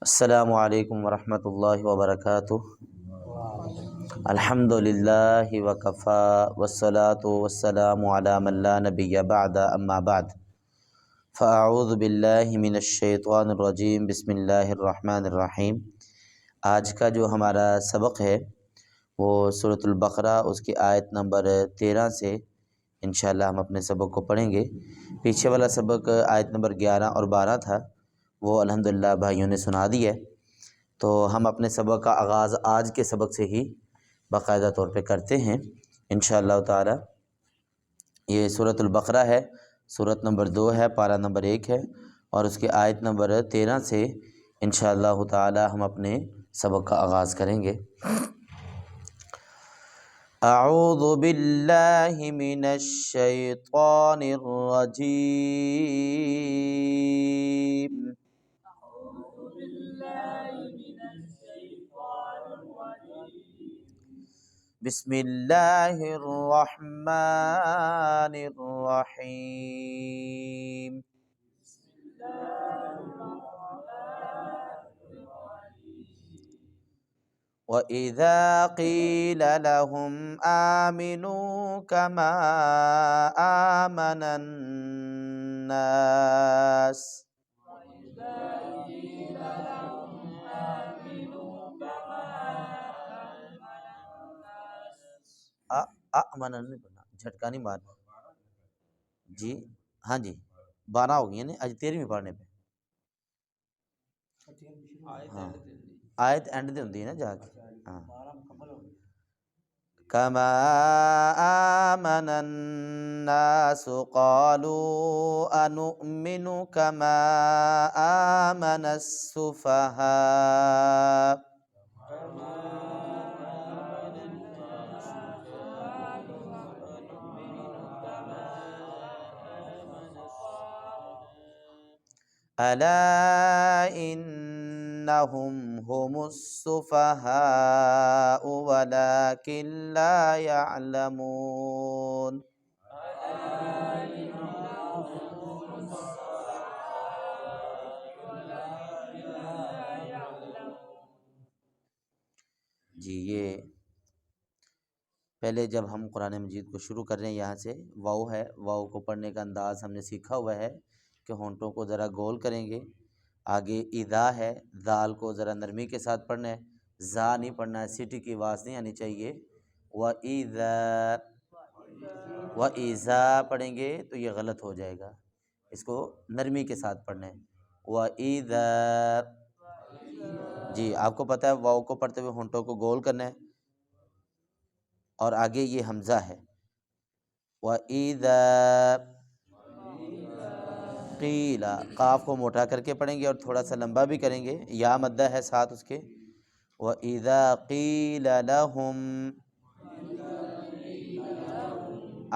السلام علیکم ورحمۃ اللہ وبرکاتہ۔ الحمد للہ وکفا والصلاة والسلام علی من لا نبی بعد اما بعد فاعوذ باللہ من الشیطان الرجیم بسم اللہ الرحمن الرحیم۔ آج کا جو ہمارا سبق ہے وہ سورۃ البقرہ اس کی آیت نمبر 13 سے انشاءاللہ ہم اپنے سبق کو پڑھیں گے۔ پیچھے والا سبق آیت نمبر 11 اور 12 تھا، وہ الحمدللہ بھائیوں نے سنا دی ہے، تو ہم اپنے سبق کا آغاز آج کے سبق سے ہی باقاعدہ طور پہ کرتے ہیں انشاءاللہ تعالی۔ یہ سورۃ البقرہ ہے، سورۃ نمبر 2 ہے، پارہ نمبر 1 ہے، اور اس کی آیت نمبر 13 سے انشاءاللہ تعالی ہم اپنے سبق کا آغاز کریں گے۔ اعوذ باللہ من الشیطان الرجیم، بسم اللہ الرحمن الرحیم۔ وَإِذَا قِيلَ لَهُمْ آمِنُوا كَمَا آمَنَ النَّاسُ آمن نہیں پڑھنا، جھٹکا نہیں مارنا جی، ہاں جی 12 ہو گئی ہیں آج 13ویں پڑھنے پہ، ہاں آیت اینڈ دے ہوندی ہے نا جا کے، ہاں کما آمن الناس قالوا انؤمن کما آمن السفہاء۔ الا انہم هم السفہاء ولکن لا يعلمون۔ جی یہ پہلے جب ہم قرآن مجید کو شروع کر رہے ہیں یہاں سے واو ہے، واو کو پڑھنے کا انداز ہم نے سیکھا ہوا ہے کہ ہونٹوں کو ذرا گول کریں گے۔ آگے اذا ہے، ذال کو ذرا نرمی کے ساتھ پڑھنا ہے، زا نہیں پڑھنا ہے، سیٹی کی آواز نہیں آنی چاہیے۔ وَإِذَا پڑھیں گے تو یہ غلط ہو جائے گا، اس کو نرمی کے ساتھ پڑھنا ہے۔ وَإِذَا، جی آپ کو پتہ ہے واو کو پڑھتے ہوئے ہونٹوں کو گول کرنا ہے، اور آگے یہ حمزہ ہے۔ وَإِذَا قِيلَ، قاف کو موٹا کر کے پڑھیں گے اور تھوڑا سا لمبا بھی کریں گے، یا مدہ ہے ساتھ اس کے۔ وَإِذَا قِيلَ لَهُمْ،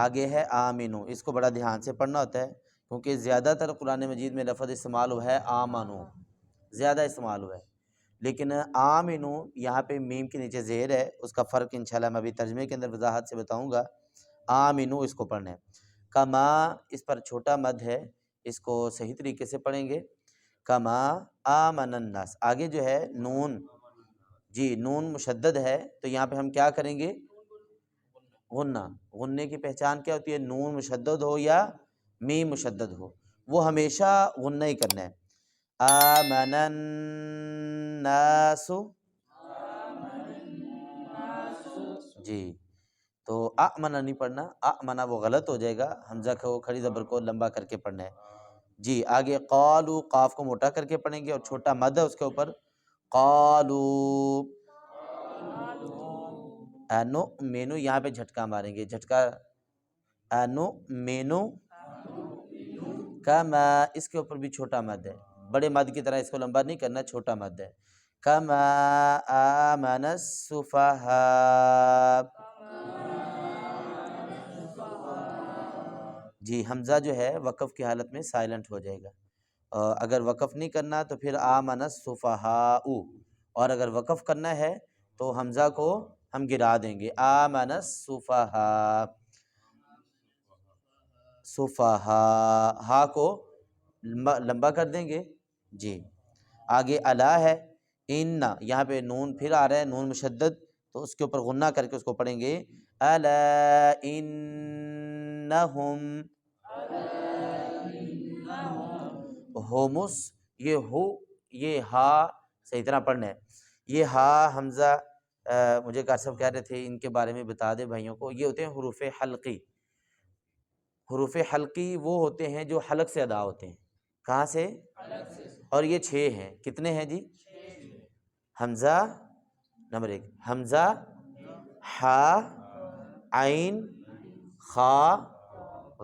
آگے ہے آمنو، اس کو بڑا دھیان سے پڑھنا ہوتا ہے کیونکہ زیادہ تر قرآن مجید میں لفظ استعمال ہوا ہے آمنو، زیادہ استعمال ہوا ہے، لیکن آمنو یہاں پہ میم کے نیچے زیر ہے، اس کا فرق انشاءاللہ میں ابھی ترجمے کے اندر وضاحت سے بتاؤں گا۔ آمنو اس کو پڑھنا ہے، کما اس پر چھوٹا مد ہے، اس کو صحیح طریقے سے پڑھیں گے، کما آمن الناس۔ آگے جو ہے نون، جی نون مشدد ہے تو یہاں پہ ہم کیا کریں گے؟ غنہ۔ غننے کی پہچان کیا ہوتی ہے؟ نون مشدد ہو یا میم مشدد ہو، وہ ہمیشہ غنہ ہی کرنا ہے۔ آمن الناس، جی تو آمنہ نہیں پڑھنا، آمنہ وہ غلط ہو جائے گا، حمزہ کو کھڑی زبر کو لمبا کر کے پڑھنا ہے۔ جی آگے قالو، قاف کو موٹا کر کے پڑھیں گے اور چھوٹا مد ہے اس کے اوپر، قالو۔ انو مینو یہاں پہ جھٹکا ماریں گے، جھٹکا انو مینو کما، اس کے اوپر بھی چھوٹا مد ہے، بڑے مد کی طرح اس کو لمبا نہیں کرنا، چھوٹا مد ہے۔ کما آمن السفہاء، جی حمزہ جو ہے وقف کی حالت میں سائلنٹ ہو جائے گا، اگر وقف نہیں کرنا تو پھر آمن السفہاء، اور اگر وقف کرنا ہے تو حمزہ کو ہم گرا دیں گے، آمن السفہاء، سفہاء، ہا کو لمبا کر دیں گے، جی آگے الا ہے، ان یہاں پہ نون پھر آ رہا ہے، نون مشدد، تو اس کے اوپر غنہ کر کے اس کو پڑھیں گے الا انہم ہومس، یہ ہو، یہ ہا صحیح طرح پڑھنا ہے، یہ ہا حمزہ مجھے کار صاحب کہہ رہے تھے ان کے بارے میں بتا دے بھائیوں کو، یہ ہوتے ہیں حروف حلقی۔ حروف حلقی وہ ہوتے ہیں جو حلق سے ادا ہوتے ہیں، کہاں سے؟ اور یہ 6 ہیں، کتنے ہیں جی؟ حمزہ نمبر 1، حمزہ، ہا، عین، خا،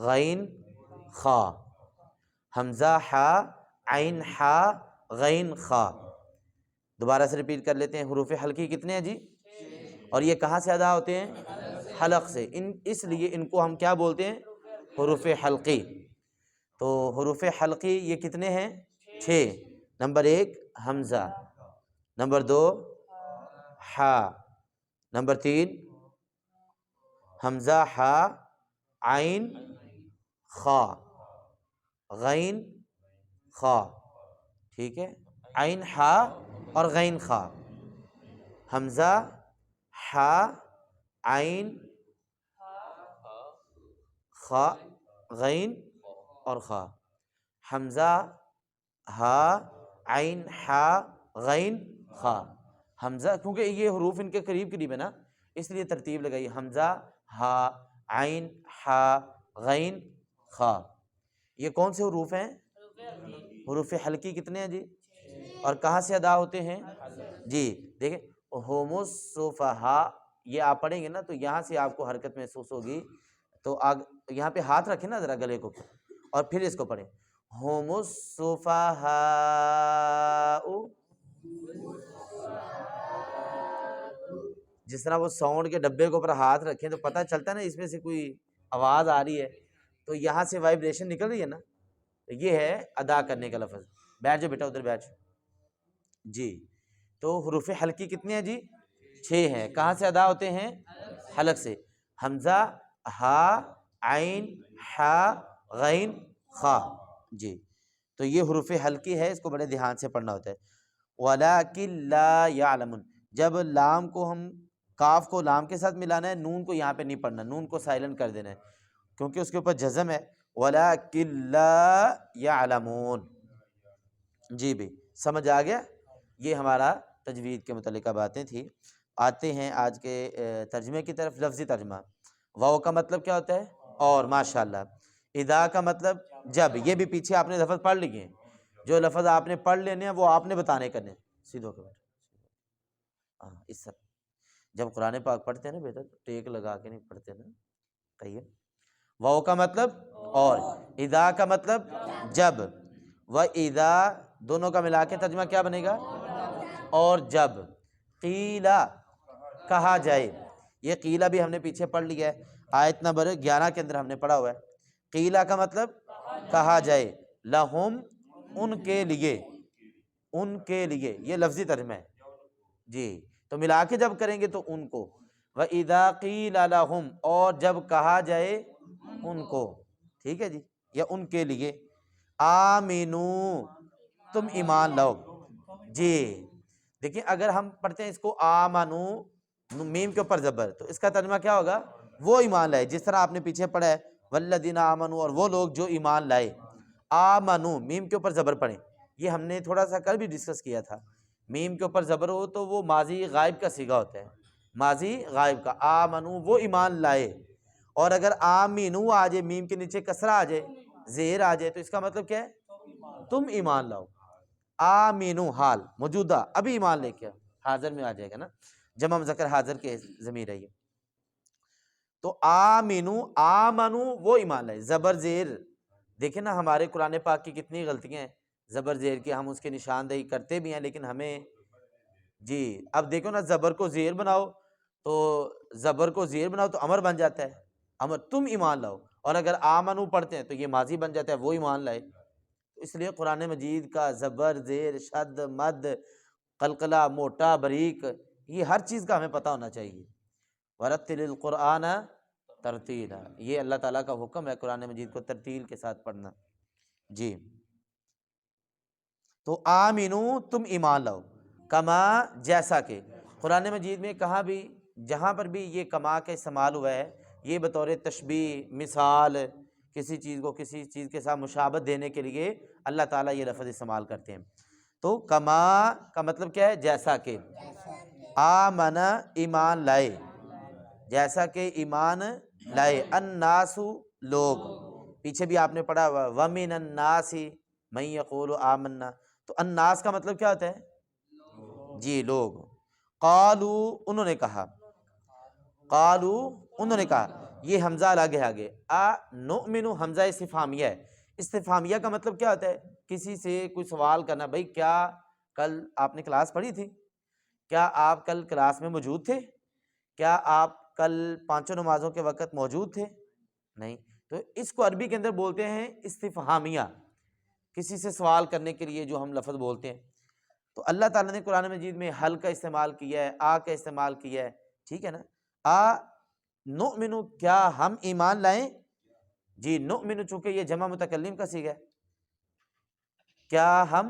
غین، خا، حمزہ، ہا، عین، ہا، غین، خا۔ دوبارہ سے ریپیٹ کر لیتے ہیں، حروف حلقی کتنے ہیں جی؟ اور یہ کہاں سے ادا ہوتے ہیں؟ حلق سے، اس لیے ان کو ہم کیا بولتے ہیں؟ حروف حلقی۔ تو حروف حلقی یہ کتنے ہیں؟ 6۔ نمبر 1 حمزہ، نمبر 2 ہا، نمبر 3 حمزہ، ہا، عین، خا، غین، خا، ٹھیک ہے، عین، ہا اور غین، خا، حمزہ، ہا، عین، خا، غین اور خا، حمزہ، ہا، عین، ہا، غین، خا۔ حمزہ کیونکہ یہ حروف ان کے قریب قریب ہے نا، اس لیے ترتیب لگائی، حمزہ، ہا، عین، ہا، غین، خا۔ یہ کون سے حروف ہیں؟ حروف حلقی کتنے ہیں جی؟ اور کہاں سے ادا ہوتے ہیں؟ جی دیکھیں، ہوم الصفہا، یہ آپ پڑھیں گے نا تو یہاں سے آپ کو حرکت محسوس ہوگی، تو یہاں پہ ہاتھ رکھیں نا ذرا گلے کو، اور پھر اس کو پڑھیں، ہوم الصفہا، جس طرح وہ ساؤنڈ کے ڈبے کے اوپر ہاتھ رکھیں تو پتہ چلتا ہے نا اس میں سے کوئی آواز آ رہی ہے، تو یہاں سے وائبریشن نکل رہی ہے نا، تو یہ ہے ادا کرنے کا لفظ۔ بیٹھ جاؤ بیٹا، ادھر بیٹھ جاؤ جی۔ تو حروف حلقی کتنے ہیں جی؟ 6 ہیں، کہاں سے ادا ہوتے ہیں؟ حلق سے، حمزہ، ہا، عین، ہا، غین، خا، جی۔ تو یہ حروف حلقی ہے، اس کو بڑے دھیان سے پڑھنا ہوتا ہے۔ وَلَٰكِن لَا يَعْلَمُونَ، جب لام کو ہم کاف کو لام کے ساتھ ملانا ہے، نون کو یہاں پہ نہیں پڑھنا، نون کو سائلنٹ کر دینا ہے کیونکہ اس کے اوپر جزم ہے، وَلَٰكِن لَا يَعْلَمُونَ۔ جی بھی سمجھ آ گیا؟ یہ ہمارا تجوید کے متعلقہ باتیں تھی۔ آتے ہیں آج کے ترجمے کی طرف۔ لفظی ترجمہ، واو کا مطلب کیا ہوتا ہے؟ اور، ماشاءاللہ۔ اذا کا مطلب جب، یہ بھی پیچھے آپ نے لفظ پڑھ لیے ہیں، جو لفظ آپ نے پڑھ لینے ہیں وہ آپ نے بتانے کرنے، سیدھ ہو کے بیٹھ، ہاں اس طرح جب قرآن پاک پڑھتے ہیں نا بیٹا تو ٹیک لگا کے نہیں پڑھتے نا، کہیے۔ واو کا مطلب اور، اذا کا مطلب جب، و اذا دونوں کا ملا کے ترجمہ کیا بنے گا؟ اور جب، قیلا کہا جائے، یہ قیلا بھی ہم نے پیچھے پڑھ لیا ہے، آیت نمبر 11 کے اندر ہم نے پڑھا ہوا ہے۔ قیلا کا مطلب کہا جائے، لہم ان کے لیے، ان کے لیے، یہ لفظی ترجمہ ہے جی۔ تو ملا کے جب کریں گے تو ان کو، وَإِذَا قِيلَ لَهُمْ، اور جب کہا جائے ان کو، ٹھیک ہے جی، یا ان کے لیے، آمینو تم ایمان لاؤ، جی۔ دیکھیں اگر ہم پڑھتے ہیں اس کو آمنو، میم کے اوپر زبر، تو اس کا ترجمہ کیا ہوگا؟ وہ ایمان لائے، جس طرح آپ نے پیچھے پڑھا ہے والذین آمنوا، اور وہ لوگ جو ایمان لائے، آمنو میم کے اوپر زبر پڑھیں، یہ ہم نے تھوڑا سا کل بھی ڈسکس کیا تھا، میم کے اوپر زبر ہو تو وہ ماضی غائب کا صیغہ ہوتا ہے، ماضی غائب کا، آمنو وہ ایمان لائے، اور اگر آمینو آ جائے، میم کے نیچے کسرہ آ جائے، زیر آ جائے، تو اس کا مطلب کیا ہے؟ تم ایمان لاؤ، آمینو حال موجودہ، ابھی ایمان لے کے آؤ، حاضر میں آ جائے گا نا، جمع مذکر حاضر کے ضمیر ہے یہ۔ تو آمینو، آمنو وہ ایمان لائے، زبر زیر، دیکھیں نا ہمارے قرآن پاک کی کتنی غلطیاں ہیں زبر زیر کی، ہم اس کی نشاندہی کرتے بھی ہیں لیکن ہمیں، جی اب دیکھو نا زبر کو زیر بناؤ تو، زبر کو زیر بناؤ تو امر بن جاتا ہے، امر تم ایمان لاؤ، اور اگر آمنو پڑھتے ہیں تو یہ ماضی بن جاتا ہے، وہ ایمان لائے۔ اس لیے قرآن مجید کا زبر زیر شد مد قلقلہ موٹا باریک، یہ ہر چیز کا ہمیں پتہ ہونا چاہیے۔ ورتل القرآن ترتیلا، یہ اللہ تعالیٰ کا حکم ہے قرآن مجید کو ترتیل کے ساتھ پڑھنا، جی۔ تو آمینو تم ایمان لاؤ، کما جیسا کہ قرآن مجید میں کہاں بھی جہاں پر بھی یہ کما کا استعمال ہوا ہے یہ بطور تشبیہ، مثال، کسی چیز کو کسی چیز کے ساتھ مشابہت دینے کے لیے اللہ تعالیٰ یہ لفظ استعمال کرتے ہیں۔ تو کما کا مطلب کیا ہے؟ جیسا کہ، آمن ایمان لائے، جیسا کہ ایمان لائے، الناس لوگ، پیچھے بھی آپ نے پڑھا ہوا وَمِنَ النَّاسِ مَن يَقُولُ آمَنَّا، تو الناس کا مطلب کیا ہوتا ہے؟ جی لوگ، قالو انہوں نے کہا، قالو انہوں نے کہا، یہ حمزہ آگے نؤمن حمزہ استفہامیہ ہے۔ استفہامیہ کا مطلب کیا ہوتا ہے؟ کسی سے کوئی سوال کرنا، بھائی کیا کل آپ نے کلاس پڑھی تھی؟ کیا آپ کل کلاس میں موجود تھے؟ کیا آپ کل پانچوں نمازوں کے وقت موجود تھے؟ نہیں، تو اس کو عربی کے اندر بولتے ہیں استفہامیہ، کسی سے سوال کرنے کے لیے جو ہم لفظ بولتے ہیں۔ تو اللہ تعالیٰ نے قرآن مجید میں حل کا استعمال کیا ہے، آ کا استعمال کیا ہے، ٹھیک ہے نا؟ آ نؤمن، کیا ہم ایمان لائیں؟ جی نؤمن چونکہ یہ جمع متکلم کا صیغہ ہے، کیا ہم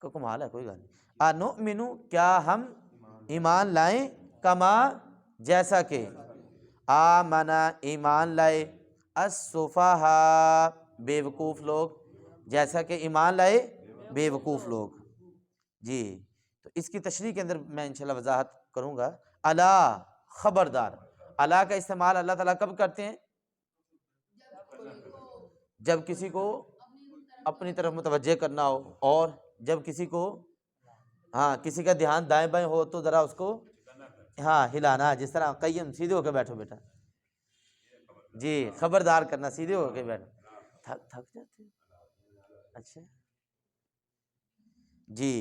کا کمال ہے، کوئی گل نہیں، نؤمن کیا ہم ایمان لائیں، کما جیسا کہ، آمنا ایمان لائے، السفہاء بے وقوف لوگ، جیسا کہ ایمان لائے بے وقوف لوگ۔ جی تو اس کی تشریح کے اندر میں انشاءاللہ وضاحت کروں گا۔ الا خبردار، الا کا استعمال اللہ تعالیٰ کب کرتے ہیں؟ جب کسی کو اپنی طرف متوجہ کرنا ہو، اور جب کسی کو کسی کا دھیان دائیں بائیں ہو تو ذرا اس کو ہلانا، جس طرح قیم سیدھے ہو کے بیٹھو بیٹا، جی خبردار کرنا، سیدھے ہو کے بیٹھو، تھک جاتے ہیں، اچھا جی۔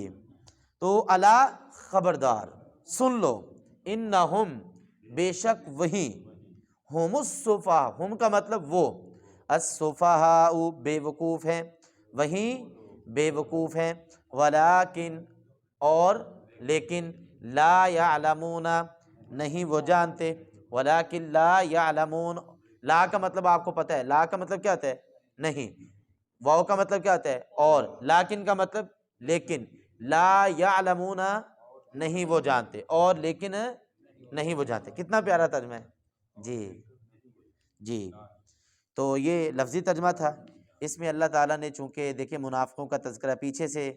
تو الا خبردار، سن لو، انہم بے شک وہی، ہم السفہاء، ہم کا مطلب وہ، السفہاء بے وقوف ہیں، وہیں بے وقوف ہیں، ولیکن اور لیکن، لا یعلمون نہیں وہ جانتے، ولیکن لا یعلمون، لا کا مطلب آپ کو پتہ ہے، لا کا مطلب کیا ہوتا ہے؟ نہیں، واو کا مطلب کیا ہوتا ہے؟ اور، لیکن کا مطلب لیکن، لا یعلمون نہیں وہ جانتے، اور لیکن نہیں وہ جانتے، کتنا پیارا ترجمہ ہے، جی جی۔ تو یہ لفظی ترجمہ تھا، اس میں اللہ تعالیٰ نے چونکہ دیکھیں منافقوں کا تذکرہ پیچھے سے،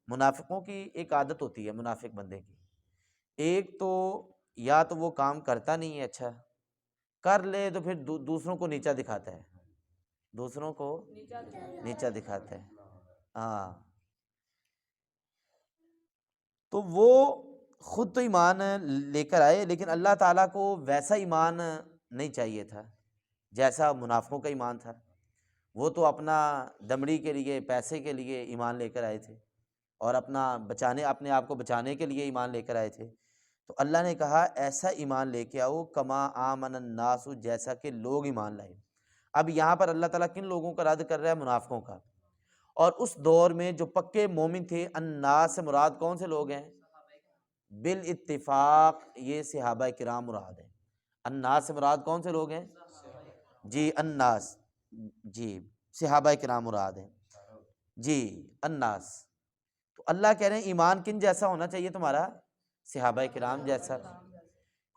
منافقوں کی ایک عادت ہوتی ہے منافق بندے کی، ایک تو یا تو وہ کام کرتا نہیں ہے اچھا، کر لے تو پھر دوسروں کو نیچا دکھاتا ہے، دوسروں کو نیچا دکھاتا ہے، تو وہ خود تو ایمان لے کر آئے، لیکن اللہ تعالیٰ کو ویسا ایمان نہیں چاہیے تھا جیسا منافقوں کا ایمان تھا۔ وہ تو اپنا دمڑی کے لیے، پیسے کے لیے ایمان لے کر آئے تھے، اور اپنے آپ کو بچانے کے لیے ایمان لے کر آئے تھے۔ تو اللہ نے کہا ایسا ایمان لے کے آؤ، کما آمن الناس، جیسا کہ لوگ ایمان لائے۔ اب یہاں پر اللہ تعالیٰ کن لوگوں کا رد کر رہا ہے؟ منافقوں کا۔ اور اس دور میں جو پکے مومن تھے، الناس سے مراد کون سے لوگ ہیں؟ بالاتفاق یہ صحابہ کرام مراد ہیں۔ الناس سے مراد کون سے لوگ ہیں؟ جی الناس، جی صحابہ کرام مراد ہیں، جی الناس۔ تو اللہ کہہ رہے ہیں ایمان کن جیسا ہونا چاہیے تمہارا؟ صحابہ کرام جیسا۔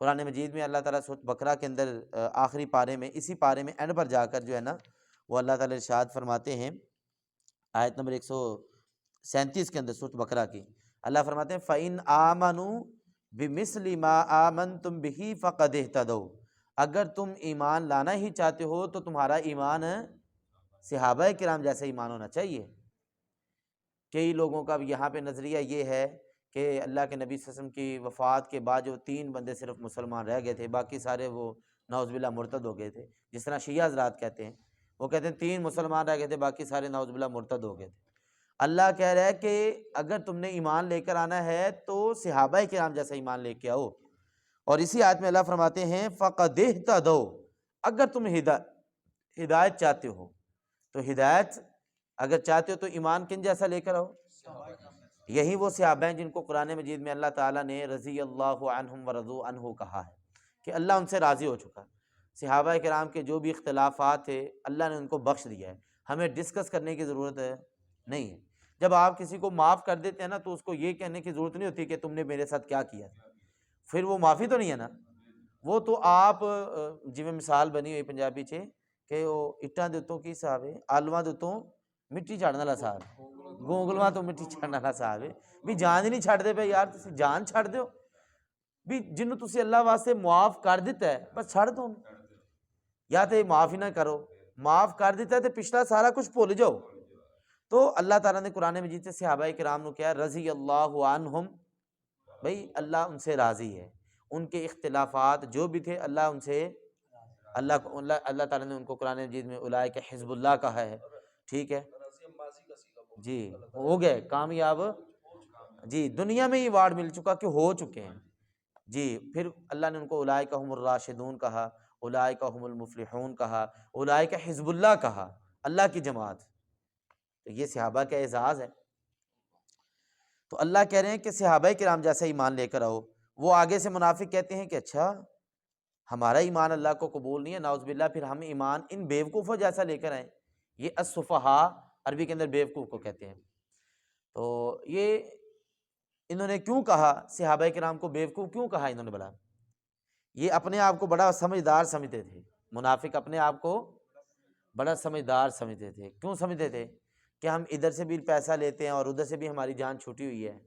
قرآن مجید میں اللہ تعالیٰ سورۃ بقرہ کے اندر آخری پارے میں، اسی پارے میں اینڈ پر جا کر جو ہے نا، وہ اللہ تعالیٰ ارشاد فرماتے ہیں، آیت نمبر 137 کے اندر سورۃ بقرہ کی، اللہ فرماتے ہیں فَإِنْ آمَنُوا بِمِثْلِ مَا آمَنْتُمْ بِهِ فَقَدِ اهْتَدَوْا، اگر تم ایمان لانا ہی چاہتے ہو تو تمہارا ایمان صحابہ کرام جیسا ایمان ہونا چاہیے۔ کئی لوگوں کا یہاں پہ نظریہ یہ ہے کہ اللہ کے نبی صلی اللہ علیہ وسلم کی وفات کے بعد جو 3 بندے صرف مسلمان رہ گئے تھے، باقی سارے وہ نعوذ باللہ مرتد ہو گئے تھے، جس طرح شیعہ حضرات کہتے ہیں، وہ کہتے ہیں 3 مسلمان رہ گئے تھے، باقی سارے نعوذ باللہ مرتد ہو گئے تھے۔ اللہ کہہ رہا ہے کہ اگر تم نے ایمان لے کر آنا ہے تو صحابہ کرام جیسا ایمان لے کے آؤ۔ اور اسی آیت میں اللہ فرماتے ہیں فَقَدِ اهْتَدَوْا، اگر تم ہدایت چاہتے ہو تو ہدایت اگر چاہتے ہو تو ایمان کن جیسا لے کر آؤ؟ یہی وہ صحابہ ہیں جن کو قرآن مجید میں اللہ تعالیٰ نے رضی اللہ عنہم ورضوا عنہ کہا ہے کہ اللہ ان سے راضی ہو چکا۔ صحابہ کرام کے جو بھی اختلافات تھے اللہ نے ان کو بخش دیا ہے، ہمیں ڈسکس کرنے کی ضرورت نہیں ہے۔ جب آپ کسی کو معاف کر دیتے ہیں نا تو اس کو یہ کہنے کی ضرورت نہیں ہوتی کہ تم نے میرے ساتھ کیا کیا، پھر وہ معافی تو نہیں ہے نا، وہ تو آپ جی میں مثال بنی ہوئی پنجابی چ کہ وہ اٹاں دے اتوں کی حساب ہے، آلواں دے اتوں مٹی چڑھن والا حساب ہے، گونگلواں تو مٹی چڑھن والا حساب ہے بھی جان ہی نہیں چھڈ دے پے یار، تسی جان چھڈ دیو بھی جنوں تسی اللہ واسطے معاف کر دیتا ہے بس چھڈ دو، یا تے معاف ہی نہ کرو، معاف کر دیتا ہے تو پچھلا سارا کچھ بھول جاؤ۔ تو اللہ تعالیٰ نے قرآن مجید سے صحابہ کرام کو کیا رضی اللہ عنہم، بھائی اللہ ان سے راضی ہے، ان کے اختلافات جو بھی تھے اللہ ان سے اللہ تعالیٰ نے ان کو قرآن مجید میں اولئک حزب اللہ کہا ہے، ٹھیک ہے جی، ہو گئے کامیاب، جی دنیا میں ہی ایوارڈ مل چکا کہ ہو چکے ہیں جی۔ پھر اللہ نے ان کو اولئک هم الراشدون کہا، اولئک هم المفلحون کہا، اولئک حزب اللہ کہا، اللہ کی جماعت، تو یہ صحابہ کا اعزاز ہے۔ تو اللہ کہہ رہے ہیں کہ صحابہ کرام جیسا ایمان لے کر آؤ۔ وہ آگے سے منافق کہتے ہیں کہ اچھا ہمارا ایمان اللہ کو قبول نہیں ہے، نعوذ باللہ، پھر ہم ایمان ان بیوقوفوں جیسا لے کر آئیں۔ یہ السفہاء عربی کے اندر بیوقوف کو کہتے ہیں۔ تو یہ انہوں نے کیوں کہا، صحابہ کرام کو بیوقوف کیوں کہا انہوں نے بھلا؟ یہ اپنے آپ کو بڑا سمجھدار سمجھتے تھے، منافق اپنے آپ کو بڑا سمجھدار سمجھتے تھے۔ کیوں سمجھتے تھے؟ کہ ہم ادھر سے بھی پیسہ لیتے ہیں اور ادھر سے بھی ہماری جان چھوٹی ہوئی ہے،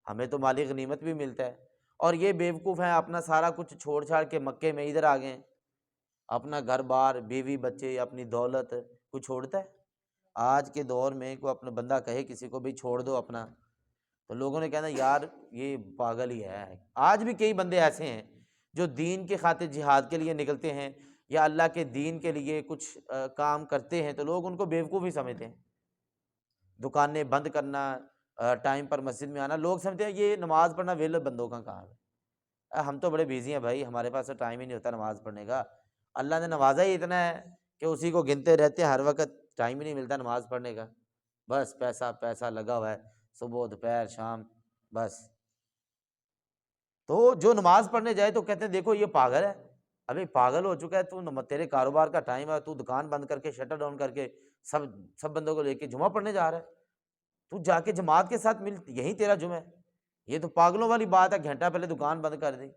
ہمیں تو مالی غنیمت بھی ملتا ہے، اور یہ بیوقوف ہیں اپنا سارا کچھ چھوڑ چھاڑ کے مکے میں ادھر آ گئے ہیں، اپنا گھر بار بیوی بچے اپنی دولت کوئی چھوڑتا ہے؟ آج کے دور میں کوئی اپنا بندہ کہے کسی کو بھی چھوڑ دو اپنا، تو لوگوں نے کہنا یار یہ پاگل ہی ہے۔ آج بھی کئی بندے ایسے ہیں جو دین کے خاطر جہاد کے لیے نکلتے ہیں یا اللہ کے دین کے لیے کچھ کام کرتے ہیں تو لوگ ان کو بیوقوف ہی سمجھتے ہیں۔ دکانیں بند کرنا، ٹائم پر مسجد میں آنا، لوگ سمجھتے ہیں یہ نماز پڑھنا ویلے بندوں کا کام ہے، ہم تو بڑے بیزی ہیں بھائی، ہمارے پاس تو ٹائم ہی نہیں ہوتا نماز پڑھنے کا، اللہ نے نوازا ہی اتنا ہے کہ اسی کو گنتے رہتے ہیں، ہر وقت ٹائم ہی نہیں ملتا نماز پڑھنے کا، بس پیسہ پیسہ لگا ہوا ہے، صبح دوپہر شام بس۔ تو جو نماز پڑھنے جائے تو کہتے ہیں دیکھو یہ پاگل ہے، ابھی پاگل ہو چکا ہے تو، تیرے کاروبار کا ٹائم ہے، تو دکان بند کر کے شٹر ڈاؤن کر کے سب بندوں کو لے کے جمعہ پڑھنے جا رہا ہے، تو جا کے جماعت کے ساتھ مل، یہی تیرا جمعہ ہے، یہ تو پاگلوں والی بات ہے، گھنٹہ پہلے دکان بند کر دی۔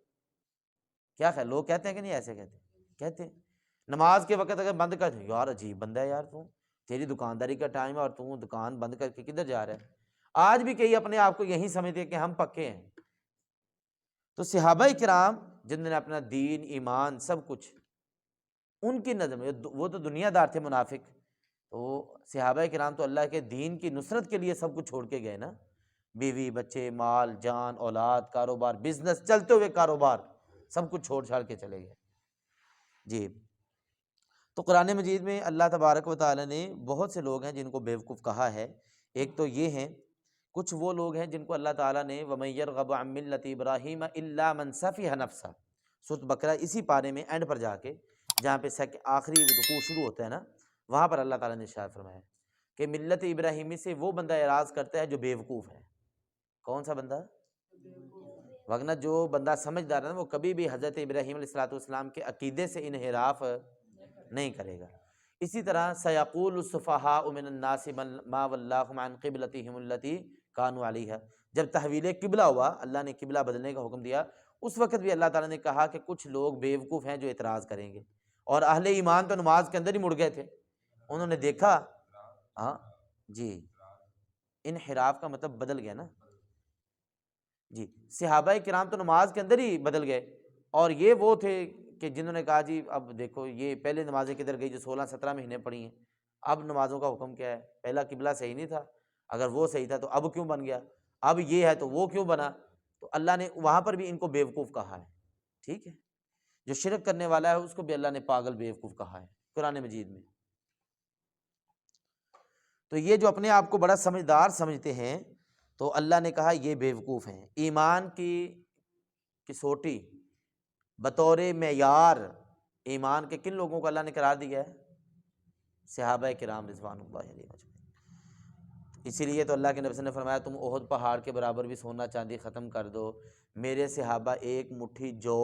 کیا خیال، لوگ کہتے ہیں کہ نہیں ایسے کہتے ہیں نماز کے وقت اگر بند کر دیں، یار عجیب بندہ ہے یار، تو تیری دکانداری کا ٹائم ہے اور تو دکان بند کر کے کدھر جا رہا ہے؟ آج بھی کئی اپنے آپ کو یہی سمجھتے ہیں کہ ہم پکے ہیں۔ تو صحابہ کرام جنہوں نے اپنا دین ایمان سب کچھ، ان کی نظر میں وہ تو دنیا دار تھے منافق، تو صحابہ کرام تو اللہ کے دین کی نصرت کے لیے سب کچھ چھوڑ کے گئے نا، بیوی بچے مال جان اولاد کاروبار بزنس چلتے ہوئے کاروبار سب کچھ چھوڑ چھاڑ کے چلے گئے جی۔ تو قرآن مجید میں اللہ تبارک و تعالیٰ نے بہت سے لوگ ہیں جن کو بیوقوف کہا ہے۔ ایک تو یہ ہیں کچھ وہ لوگ ہیں جن کو اللہ تعالیٰ نے وَمَن يَرْغَبُ عَن مِّلَّةِ إِبْرَاهِيمَ إِلَّا مَن سَفِهَ نَفْسَهُ، سورۃ بقرہ اسی پارے میں اینڈ پر جا کے جہاں پہ آخری رکوع شروع ہوتا ہے نا، وہاں پر اللہ تعالیٰ نے ارشاد فرمایا کہ ملت ابراہیمی سے وہ بندہ اعراض کرتا ہے جو بیوقوف ہے۔ کون سا بندہ؟ وگرنہ جو بندہ سمجھدار ہے نا وہ کبھی بھی حضرت ابراہیم علیہ السلام کے عقیدے سے انحراف نہیں کرے گا۔ اسی طرح سیقول السفہاء من الناس ما ولاھم عن قبلتہم التی کانوا علیہا، جب تحویل قبلہ ہوا، اللہ نے قبلہ بدلنے کا حکم دیا، اس وقت بھی اللہ تعالیٰ نے کہا کہ کچھ لوگ بیوقوف ہیں جو اعتراض کریں گے، اور اہل ایمان تو نماز کے اندر ہی مڑ گئے تھے، انہوں نے دیکھا ہاں جی، انحراف کا مطلب بدل گیا نا جی۔ صحابہ کرام تو نماز کے اندر ہی بدل گئے، اور یہ وہ تھے کہ جنہوں نے کہا جی اب دیکھو یہ پہلے نمازیں کدھر گئی جو 16-17 مہینے پڑھی ہیں، اب نمازوں کا حکم کیا ہے؟ پہلا قبلہ صحیح نہیں تھا، اگر وہ صحیح تھا تو اب کیوں بن گیا؟ اب یہ ہے تو وہ کیوں بنا؟ تو اللہ نے وہاں پر بھی ان کو بیوقوف کہا ہے، ٹھیک ہے۔ جو شرک کرنے والا ہے اس کو بھی اللہ نے پاگل بیوقوف کہا ہے قرآن مجید میں۔ تو یہ جو اپنے آپ کو بڑا سمجھدار سمجھتے ہیں تو اللہ نے کہا یہ بیوقوف ہیں۔ ایمان کی کسوٹی بطور معیار ایمان کے کن لوگوں کو اللہ نے قرار دیا ہے؟ صحابہ کرام رضوان اللہ علیہ مجمعین۔ اسی لیے تو اللہ کے نبی نے فرمایا تم احد پہاڑ کے برابر بھی سونا چاندی ختم کر دو، میرے صحابہ ایک مٹھی جو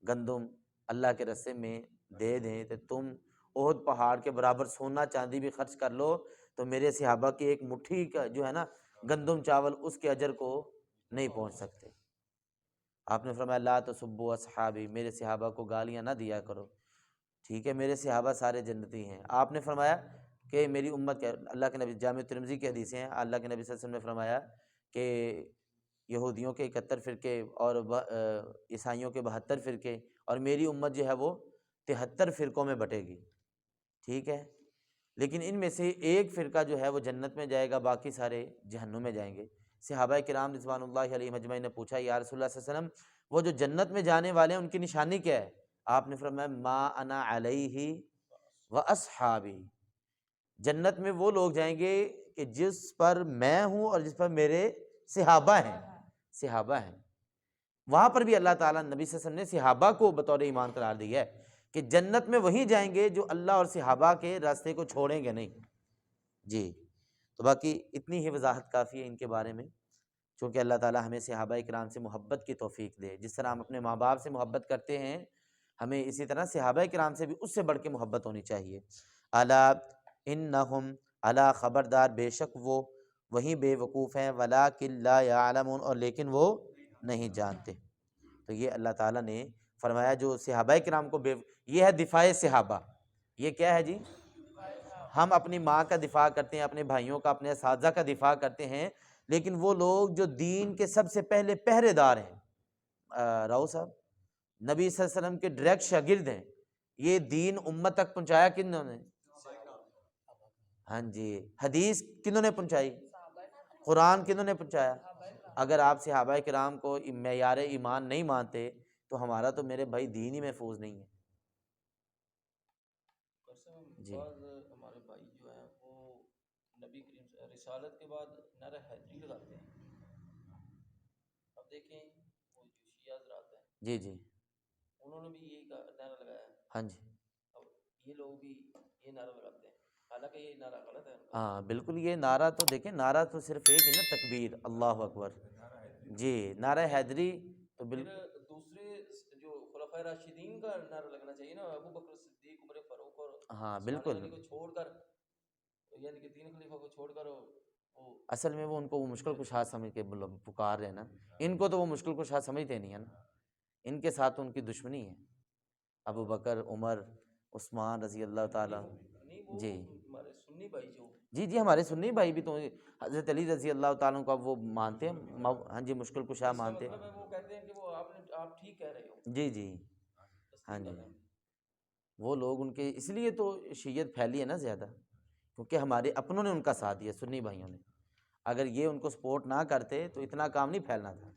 گندم اللہ کے رستے میں دے دیں تو تم احد پہاڑ کے برابر سونا چاندی بھی خرچ کر لو تو میرے صحابہ کی ایک مٹھی کا جو ہے نا گندم چاول اس کے اجر کو نہیں پہنچ سکتے۔ آپ نے فرمایا لا تسبوا اصحابی، میرے صحابہ کو گالیاں نہ دیا کرو، ٹھیک ہے، میرے صحابہ سارے جنتی ہیں۔ آپ نے فرمایا کہ میری امت کے، اللہ کے نبی، جامع ترمذی کی حدیثیں ہیں، اللہ کے نبی صلی اللہ علیہ وسلم نے فرمایا کہ یہودیوں کے 71 فرقے اور عیسائیوں کے 72 فرقے، اور میری امت جو ہے وہ 73 فرقوں میں بٹے گی، ٹھیک ہے، لیکن ان میں سے ایک فرقہ جو ہے وہ جنت میں جائے گا، باقی سارے جہنم میں جائیں گے۔ صحابہ کرام رضوان اللہ علیہم اجمعین نے پوچھا یا رسول اللہ صلی اللہ علیہ وسلم وہ جو جنت میں جانے والے ہیں ان کی نشانی کیا ہے؟ آپ نے فرمایا ما انا علیہ و اصحابی، جنت میں وہ لوگ جائیں گے کہ جس پر میں ہوں اور جس پر میرے صحابہ ہیں، صحابہ ہیں۔ وہاں پر بھی اللہ تعالیٰ نبی صلی اللہ علیہ وسلم نے صحابہ کو بطور ایمان قرار دیا ہے کہ جنت میں وہی جائیں گے جو اللہ اور صحابہ کے راستے کو چھوڑیں گے نہیں۔ جی، تو باقی اتنی ہی وضاحت کافی ہے ان کے بارے میں، چونکہ اللہ تعالیٰ ہمیں صحابہ کرام سے محبت کی توفیق دے۔ جس طرح ہم اپنے ماں باپ سے محبت کرتے ہیں، ہمیں اسی طرح صحابہ کرام سے بھی اس سے بڑھ کے محبت ہونی چاہیے۔ الا انہم، الا خبردار، بے شک وہ وہی بے وقوف ہیں، ولکن لا یعلمون، اور لیکن وہ نہیں جانتے۔ تو یہ اللہ تعالیٰ نے فرمایا جو صحابہ کرام کو یہ ہے دفاع صحابہ۔ یہ کیا ہے جی؟ ہم اپنی ماں کا دفاع کرتے ہیں، اپنے بھائیوں کا، اپنے اساتذہ کا دفاع کرتے ہیں، لیکن وہ لوگ جو دین کے سب سے پہلے پہرے دار ہیں، راؤ صاحب، نبی صلی اللہ علیہ وسلم کے ڈائریکٹ شاگرد ہیں، یہ دین امت تک پہنچایا کنہوں نے؟ ہاں جی، حدیث کنہوں نے پہنچائی؟ قرآن کنہوں نے پہنچایا؟ اگر آپ صحابہ کرام کو معیار ایمان نہیں مانتے تو ہمارا تو میرے بھائی دین ہی محفوظ نہیں ہے۔ جی، ہمارے بھائی جو ہیں وہ نبی کریم رسالت کے بعد نعرہ حیدری لگاتے ہیں۔ اب دیکھیں وہ جو شیعہ حضرات ہیں، جی جی، انہوں نے بھی یہی نعرہ لگایا ہے۔ ہاں جی، اب یہ لوگ بھی یہ نعرہ لگاتے ہیں، حالانکہ یہ نعرہ غلط ہے۔ ہاں بالکل، یہ نعرہ تو دیکھیں، نعرہ تو صرف ایک ہے نا، تکبیر، اللہ اکبر، جی، نعرہ حیدری تو بالکل دوسرے جو خلفائے راشدین کا نعرہ لگنا چاہیے نا، ابو بکر صدیق، عمر فاروق اور ہاں عثمان بالکل، غنی کو چھوڑ کر، یعنی کہ تین خلیفہ کو چھوڑ کر وہ اصل میں وہ ان کو وہ مشکل کشا سمجھ کے پکار رہے ہیں نا، ان کو تو وہ مشکل کشا سمجھتے نہیں ہے نا، ان کے ساتھ ان کی دشمنی ہے، ابو بکر، عمر، عثمان رضی اللہ تعالیٰ، جی ہمارے سنی بھائی جو جی جی، ہمارے سنی بھائی بھی تو حضرت علی رضی اللہ تعالیٰ کا وہ مانتے ہیں، ہاں جی، مشکل کشا مانتے ہیں، وہ کہتے ہیں کہ وہ آپ ٹھیک کہہ رہے ہو، جی جی، ہاں جی، وہ لوگ ان کے اس لیے تو شیعت پھیلی ہے نا زیادہ، کیونکہ ہمارے اپنوں نے ان کا ساتھ دیا، سنی بھائیوں نے، اگر یہ ان کو سپورٹ نہ کرتے تو اتنا کام نہیں پھیلنا تھا۔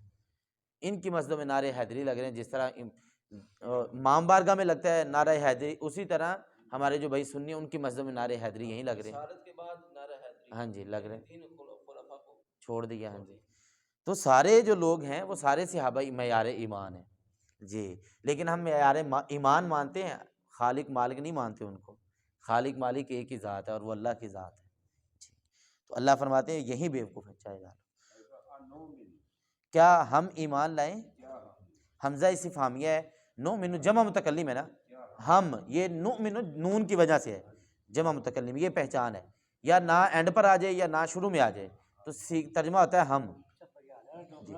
ان کی مسجدوں میں نعرے حیدری لگ رہے ہیں، جس طرح امام بارگاہ میں لگتا ہے نعرہ حیدری، اسی طرح ہمارے جو بھائی سنی ہیں ان کی مسجدوں میں نعرے حیدری یہیں لگ رہے ہیں، رسالت کے بعد نعرہ حیدری، ہاں جی، لگ رہے ہیں، تین خلفاء کو چھوڑ دیا، ہاں جی، تو سارے جو لوگ ہیں وہ سارے صحابہ معیار ایمان ہیں، جی، لیکن ہم معیار ایمان مانتے ہیں، خالق مالک نہیں مانتے ان کو، خالق مالک ایک ہی ذات ہے اور وہ اللہ کی ذات ہے، جی، تو اللہ فرماتے ہیں یہی بیوقوف ہے چاہے گا، کیا ہم ایمان لائیں؟ حمزہ استفہامیہ ہے، نؤمن جمع متکلم ہے نا، ہم، یہ نؤمن نون کی وجہ سے ہے، جمع متکلم، یہ پہچان ہے، یا نہ اینڈ پر آ جائے یا نہ شروع میں آ جائے تو ترجمہ ہوتا ہے ہم، جی